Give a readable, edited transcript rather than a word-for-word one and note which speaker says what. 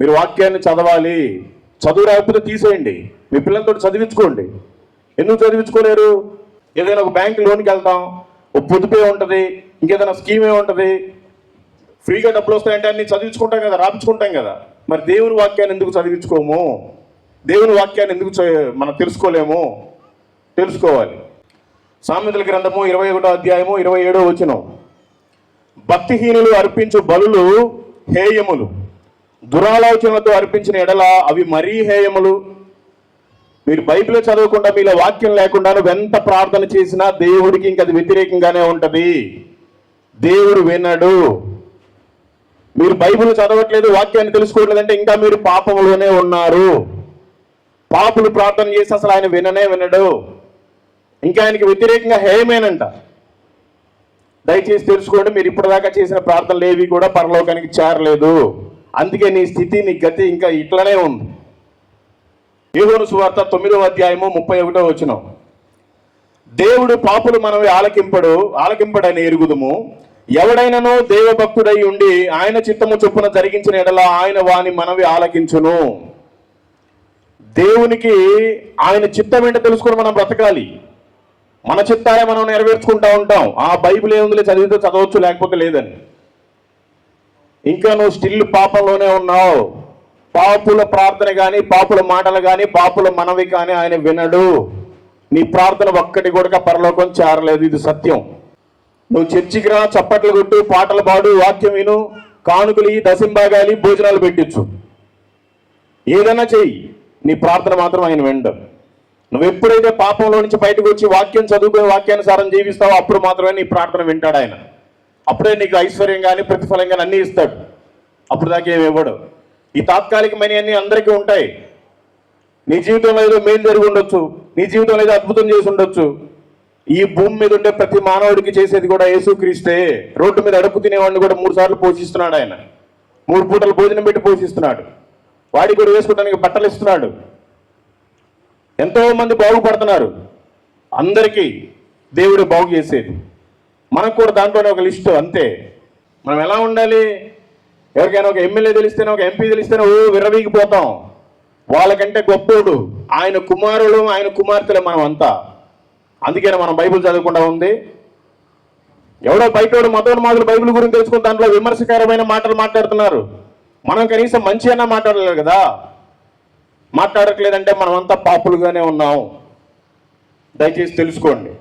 Speaker 1: మీరు వాక్యాన్ని చదవాలి. చదువు రాకపోతే తీసేయండి, మీ పిల్లలతో చదివించుకోండి. ఎందుకు చదివించుకోలేరు? ఏదైనా ఒక బ్యాంక్ లోన్కి వెళ్తాం, ఒక పొదుపే ఉంటుంది, ఇంకేదైనా స్కీమే ఉంటుంది, ఫ్రీగా డబ్బులు వస్తాయంటే అన్ని చదివించుకుంటాం కదా, రాపించుకుంటాం కదా. మరి దేవుని వాక్యాన్ని ఎందుకు చదివించుకోము? దేవుని వాక్యాన్ని ఎందుకు మనం తెలుసుకోలేము? తెలుసుకోవాలి. సామెతల గ్రంథము 21వ అధ్యాయము 27వ వచనం, భక్తిహీనులు అర్పించు బలులు హేయములు, దురాలోచనలతో అర్పించిన ఎడల అవి మరీ హేయములు. మీరు బైబిల్ చదవకుండా, మీలో వాక్యం లేకుండా ఎంత ప్రార్థన చేసినా దేవుడికి ఇంక అది వ్యతిరేకంగానే ఉంటుంది. దేవుడు వినడు. మీరు బైబిల్ చదవట్లేదు, వాక్యాన్ని తెలుసుకోవట్లేదంటే ఇంకా మీరు పాపంలోనే ఉన్నారు. పాపులు ప్రార్థన చేసి అసలు ఆయన వినడు. ఇంకా ఆయనకి వ్యతిరేకంగా హేయమేనంట. దయచేసి తెలుసుకోండి, మీరు ఇప్పటిదాకా చేసిన ప్రార్థనలు ఏవి కూడా పరలోకానికి చేరలేదు. అందుకే నీ స్థితి, నీ గతి ఇంకా ఇట్లనే ఉంది. యోహాను సువార్త 9వ అధ్యాయము 31వ వచనం, దేవుడు పాపులు మనవి ఆలకింపడని ఎరుగుదుము. ఎవడైనానో దేవభక్తుడై ఉండి ఆయన చిత్తము చొప్పున జరిగించిన ఎడల ఆయన వాని మనవి ఆలకించును. దేవునికి ఆయన చిత్తం ఏంటో తెలుసుకుని మనం బ్రతకాలి. మన చిత్తాలే మనం నెరవేర్చుకుంటా ఉంటాం. ఆ బైబిల్ ఏముందిలే, చదివితే చదవచ్చు, లేకపోతే లేదని. ఇంకా నువ్వు స్టిల్ పాపంలోనే ఉన్నావు. పాపుల ప్రార్థన కానీ, పాపుల మాటలు కానీ, పాపుల మనవి కానీ ఆయన వినడు. నీ ప్రార్థన ఒక్కటి కూడా పరలోకం చేరలేదు. ఇది సత్యం. నువ్వు చర్చికి రా, చప్పట్లు కొట్టు, పాటలు పాడు, వాక్యం విను, కానుకలు, దశంభాగాలి, భోజనాలు పెట్టించు, ఏదైనా చెయ్యి, నీ ప్రార్థన మాత్రం ఆయన వినడు. నువ్వు ఎప్పుడైతే పాపంలో నుంచి బయటకు వచ్చి వాక్యం చదువుకుని వాక్యానుసారం జీవిస్తావో అప్పుడు మాత్రమే నీ ప్రార్థన వింటాడు ఆయన. అప్పుడే నీకు ఐశ్వర్యం కానీ, ప్రతిఫలం కానీ అన్నీ ఇస్తాడు. అప్పుడు దాకా ఏమి ఇవ్వడు. ఈ తాత్కాలికమైన అన్నీ అందరికీ ఉంటాయి. నీ జీవితంలో ఏదో మేలు జరిగి ఉండొచ్చు, నీ జీవితంలో ఏదో అద్భుతం చేసి ఉండొచ్చు. ఈ భూమి మీద ఉండే ప్రతి మానవుడికి చేసేది కూడా యేసుక్రీస్తే. రోడ్డు మీద అడుగు తినేవాడిని కూడా 3 సార్లు పోషిస్తున్నాడు ఆయన. 3 పూటలు భోజనం పెట్టి పోషిస్తున్నాడు. వాడికి కూడా వేసుకోవడానికి బట్టలు ఇస్తున్నాడు. ఎంతో మంది బాగుపడుతున్నారు. అందరికీ దేవుడు బాగు చేసేది. మనకు కూడా దాంట్లోనే ఒక లిస్టు అంతే. మనం ఎలా ఉండాలి? ఎవరికైనా ఒక ఎమ్మెల్యే తెలిస్తేనే, ఒక ఎంపీ తెలిస్తేనే విర్రవీగిపోతాం. వాళ్ళకంటే గొప్పోడు, ఆయన కుమారులు, ఆయన కుమార్తెలు మనం అంతా. అందుకనే మనం బైబిల్ చదవకుండా ఉంది. ఎవడో బయటోడు మతోన్మాదులు బైబిల్ గురించి తెలుసుకుని దాంట్లో విమర్శకరమైన మాటలు మాట్లాడుతున్నారు. మనం కనీసం మంచి అన్నా మాట్లాడలేదు కదా. మాట్లాడట్లేదంటే మనం అంతా పాపులుగానే ఉన్నాం. దయచేసి తెలుసుకోండి.